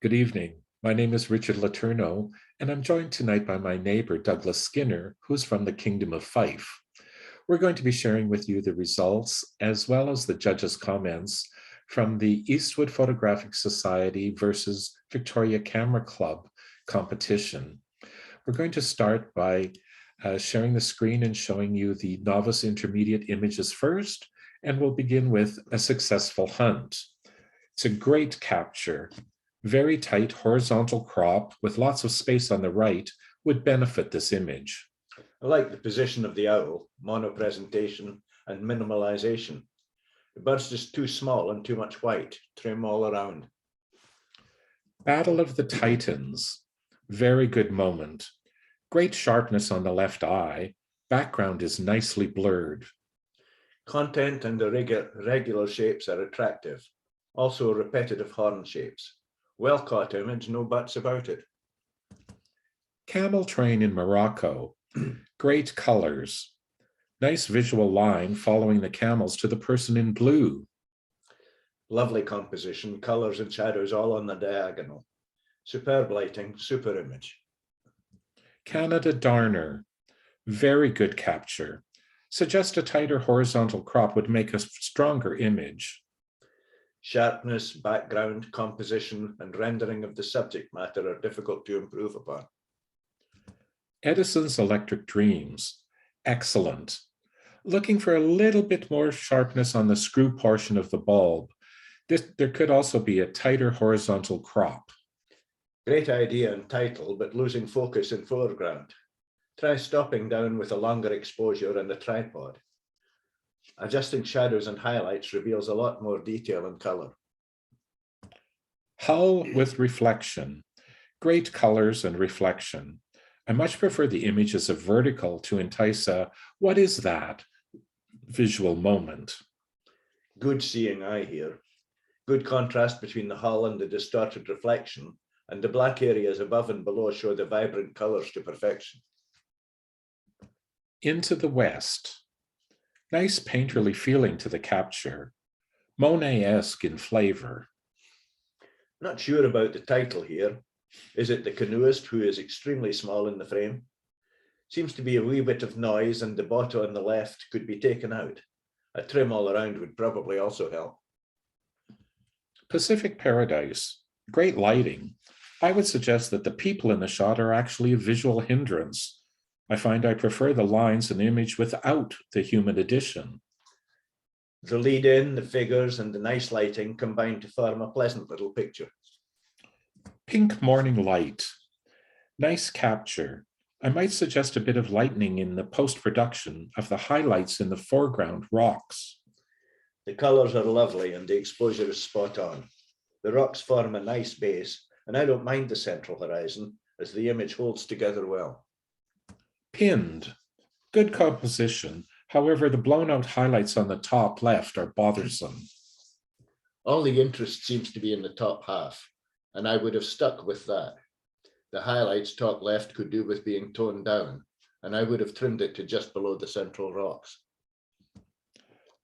Good evening. My name is Richard Letourneau, and I'm joined tonight by my neighbor, Douglas Skinner, who's from the Kingdom of Fife. We're going to be sharing with you the results as well as the judges' comments from the Eastwood Photographic Society versus Victoria Camera Club competition. We're going to start by sharing the screen and showing you the Novice Intermediate images first, and we'll begin with a successful hunt. It's a great capture. Very tight horizontal crop with lots of space on the right would benefit this image. I like the position of the owl, monopresentation and minimalization. The bird's just too small and too much white, trim all around. Battle of the Titans, very good moment. Great sharpness on the left eye, background is nicely blurred. Content and the regular shapes are attractive, also repetitive horn shapes. Well caught image, no buts about it. Camel train in Morocco, great colors. Nice visual line following the camels to the person in blue. Lovely composition, colors and shadows all on the diagonal. Superb lighting, super image. Canada Darner, very good capture. Suggest a tighter horizontal crop would make a stronger image. Sharpness, background, composition, and rendering of the subject matter are difficult to improve upon. Edison's Electric Dreams, excellent. Looking for a little bit more sharpness on the screw portion of the bulb. There could also be a tighter horizontal crop. Great idea and title, but losing focus in foreground. Try stopping down with a longer exposure and a tripod. Adjusting shadows and highlights reveals a lot more detail and color. Hull with reflection, great colors and reflection. I much prefer the image as a vertical to entice a, what is that, visual moment. Good seeing eye here. Good contrast between the hull and the distorted reflection, and the black areas above and below show the vibrant colors to perfection. Into the West. Nice painterly feeling to the capture. Monet-esque in flavor. Not sure about the title here. Is it the canoeist who is extremely small in the frame? Seems to be a wee bit of noise, and the bottom on the left could be taken out. A trim all around would probably also help. Pacific Paradise, great lighting. I would suggest that the people in the shot are actually a visual hindrance. I find I prefer the lines in the image without the human addition. The lead in, the figures, and the nice lighting combine to form a pleasant little picture. Pink Morning Light, nice capture. I might suggest a bit of lightening in the post-production of the highlights in the foreground rocks. The colors are lovely and the exposure is spot on. The rocks form a nice base, and I don't mind the central horizon as the image holds together well. Pinned, good composition. However, the blown out highlights on the top left are bothersome. All the interest seems to be in the top half, and I would have stuck with that. The highlights top left could do with being toned down, and I would have trimmed it to just below the central rocks.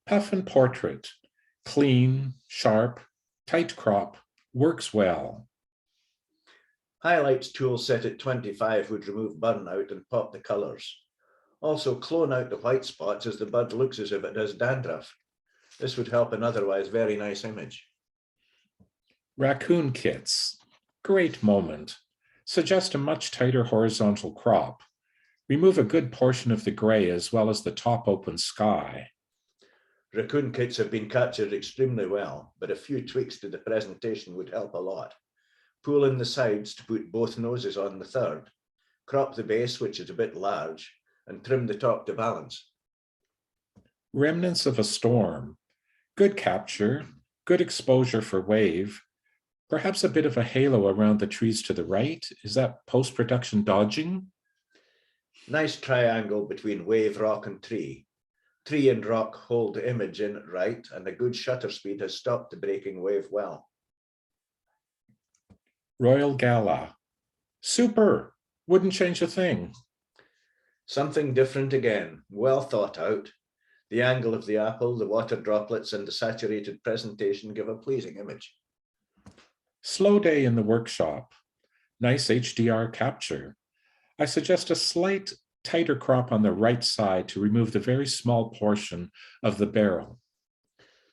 Puffin Portrait, clean, sharp, tight crop, works well. Highlights tool set at 25 would remove burnout and pop the colors. Also clone out the white spots as the bird looks as if it has dandruff. This would help an otherwise very nice image. Raccoon Kits, great moment. Suggest a much tighter horizontal crop. Remove a good portion of the gray as well as the top open sky. Raccoon kits have been captured extremely well, but a few tweaks to the presentation would help a lot. Pull in the sides to put both noses on the third. Crop the base, which is a bit large, and trim the top to balance. Remnants of a Storm, good capture, good exposure for wave. Perhaps a bit of a halo around the trees to the right. Is that post-production dodging? Nice triangle between wave, rock, and tree. Tree and rock hold the image in right, and a good shutter speed has stopped the breaking wave well. Royal Gala, super, wouldn't change a thing. Something different again, well thought out. The angle of the apple, the water droplets, and the saturated presentation give a pleasing image. Slow day in the workshop. Nice HDR capture. I suggest a slight tighter crop on the right side to remove the very small portion of the barrel.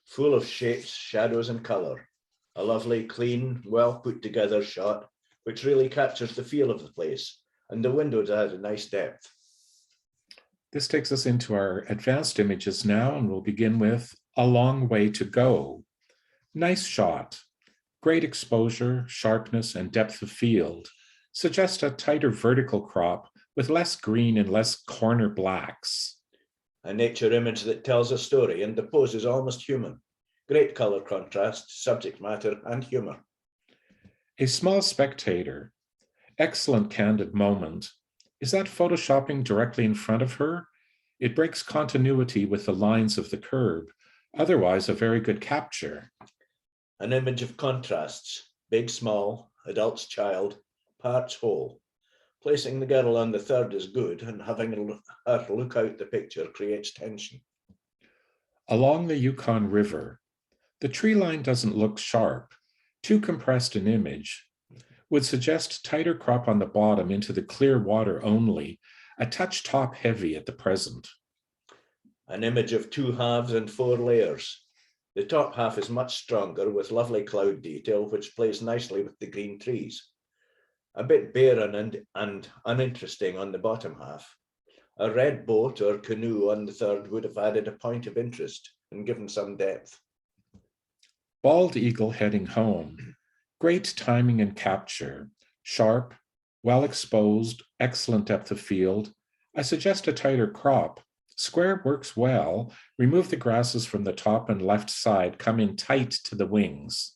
Full of shapes, shadows, and color. A lovely, clean, well put together shot, which really captures the feel of the place, and the windows add a nice depth. This takes us into our advanced images now, and we'll begin with A Long Way to Go. Nice shot. Great exposure, sharpness, and depth of field. Suggest a tighter vertical crop with less green and less corner blacks. A nature image that tells a story, and the pose is almost human. Great color contrast, subject matter, and humor. A small spectator. Excellent candid moment. Is that photoshopping directly in front of her? It breaks continuity with the lines of the curb. Otherwise, a very good capture. An image of contrasts, big, small, adults, child, parts, whole. Placing the girl on the third is good, and having her look out the picture creates tension. Along the Yukon River. The tree line doesn't look sharp. Too compressed an image. Would suggest tighter crop on the bottom into the clear water only, a touch top heavy at the present. An image of two halves and four layers. The top half is much stronger with lovely cloud detail, which plays nicely with the green trees. A bit barren and uninteresting on the bottom half. A red boat or canoe on the third would have added a point of interest and given some depth. Bald eagle heading home. Great timing and capture. Sharp, well exposed, excellent depth of field. I suggest a tighter crop. Square works well. Remove the grasses from the top and left side. Come in tight to the wings.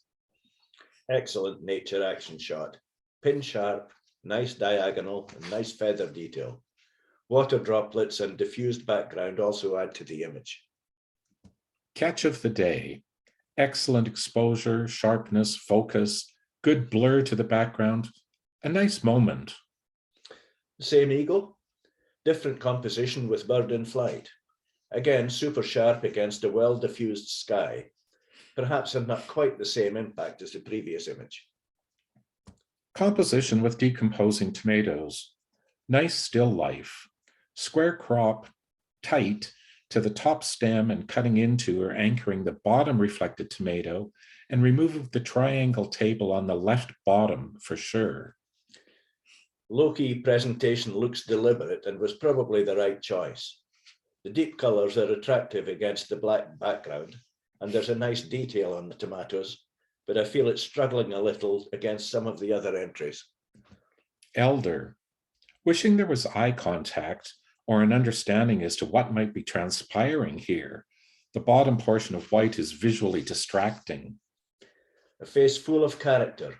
Excellent nature action shot. Pin sharp, nice diagonal, and nice feather detail. Water droplets and diffused background also add to the image. Catch of the day. Excellent exposure, sharpness, focus, good blur to the background. A nice moment. Same eagle, different composition with bird in flight. Again, super sharp against a well-diffused sky. Perhaps had not quite the same impact as the previous image. Composition with decomposing tomatoes. Nice still life. Square crop, tight to the top stem and cutting into or anchoring the bottom reflected tomato, and remove the triangle table on the left bottom for sure. Low-key presentation looks deliberate and was probably the right choice. The deep colors are attractive against the black background, and there's a nice detail on the tomatoes, but I feel it's struggling a little against some of the other entries. Elder. Wishing there was eye contact or an understanding as to what might be transpiring here. The bottom portion of white is visually distracting. A face full of character.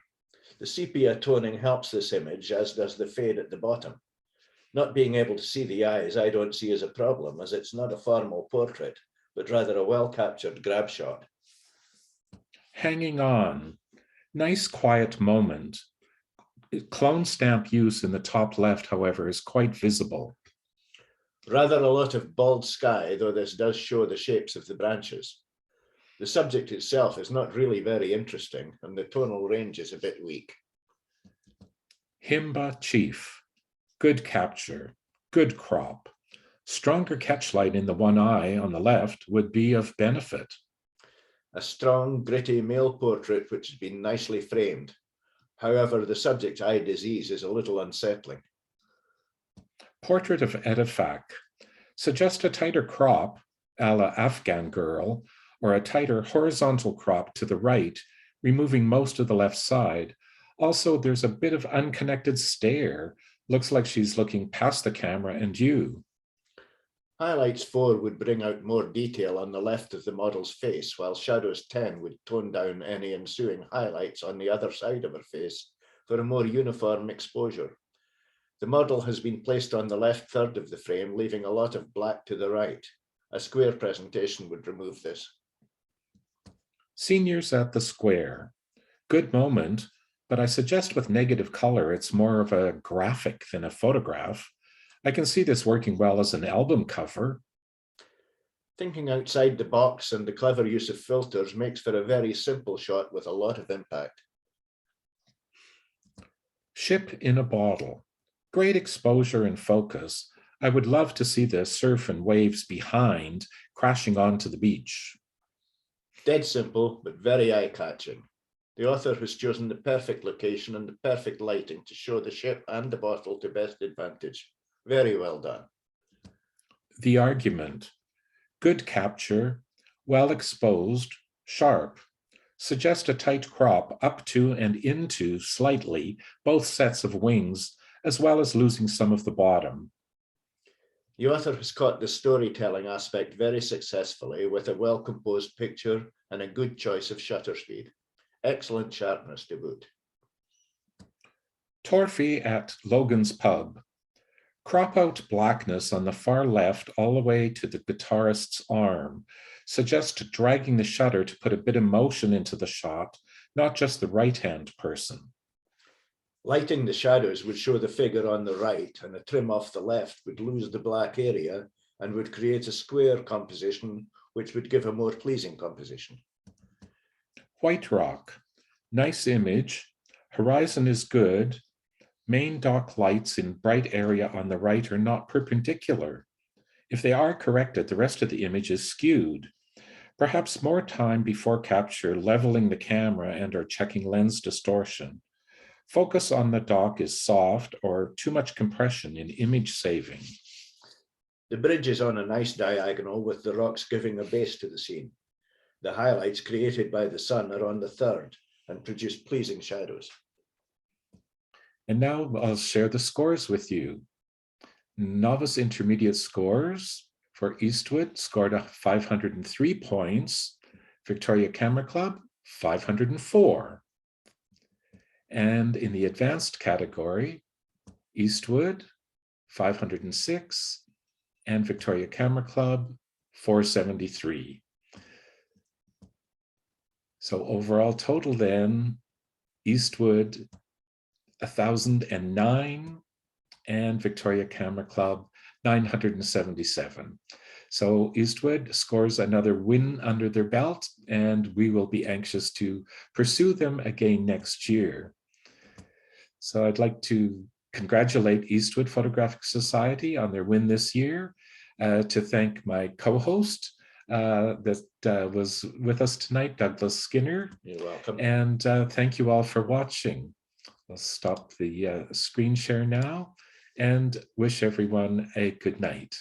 The sepia toning helps this image, as does the fade at the bottom. Not being able to see the eyes, I don't see as a problem, as it's not a formal portrait, but rather a well-captured grab shot. Hanging on. Nice quiet moment. Clone stamp use in the top left, however, is quite visible. Rather a lot of bald sky, though this does show the shapes of the branches. The subject itself is not really very interesting, and the tonal range is a bit weak. Himba Chief. Good capture, good crop. Stronger catchlight in the one eye on the left would be of benefit. A strong, gritty male portrait which has been nicely framed. However, the subject's eye disease is a little unsettling. Portrait of Edifak. Suggest a tighter crop, a la Afghan girl, or a tighter horizontal crop to the right, removing most of the left side. Also, there's a bit of unconnected stare. Looks like she's looking past the camera and you. Highlights 4 would bring out more detail on the left of the model's face, while shadows 10 would tone down any ensuing highlights on the other side of her face for a more uniform exposure. The model has been placed on the left third of the frame, leaving a lot of black to the right. A square presentation would remove this. Seniors at the square. Good moment, but I suggest with negative color, it's more of a graphic than a photograph. I can see this working well as an album cover. Thinking outside the box and the clever use of filters makes for a very simple shot with a lot of impact. Ship in a bottle. Great exposure and focus. I would love to see the surf and waves behind crashing onto the beach. Dead simple, but very eye-catching. The author has chosen the perfect location and the perfect lighting to show the ship and the bottle to best advantage. Very well done. The argument. Good capture, well exposed, sharp. Suggest a tight crop up to and into slightly both sets of wings, as well as losing some of the bottom. The author has caught the storytelling aspect very successfully with a well-composed picture and a good choice of shutter speed. Excellent sharpness to boot. Torfy at Logan's Pub. Crop out blackness on the far left all the way to the guitarist's arm. Suggest dragging the shutter to put a bit of motion into the shot, not just the right-hand person. Lighting the shadows would show the figure on the right, and a trim off the left would lose the black area and would create a square composition, which would give a more pleasing composition. White Rock. Nice image. Horizon is good. Main dock lights in bright area on the right are not perpendicular. If they are corrected, the rest of the image is skewed. Perhaps more time before capture leveling the camera and or checking lens distortion. Focus on the dock is soft or too much compression in image saving. The bridge is on a nice diagonal with the rocks giving a base to the scene. The highlights created by the sun are on the third and produce pleasing shadows. And now I'll share the scores with you. Novice Intermediate scores for Eastwood scored 503 points. Victoria Camera Club, 504. And in the advanced category, Eastwood, 506, and Victoria Camera Club, 473. So overall total then, Eastwood, 1,009, and Victoria Camera Club, 977. So Eastwood scores another win under their belt, and we will be anxious to pursue them again next year. So I'd like to congratulate Eastwood Photographic Society on their win this year, to thank my co-host that was with us tonight, Douglas Skinner. You're welcome. And thank you all for watching. I'll stop the screen share now and wish everyone a good night.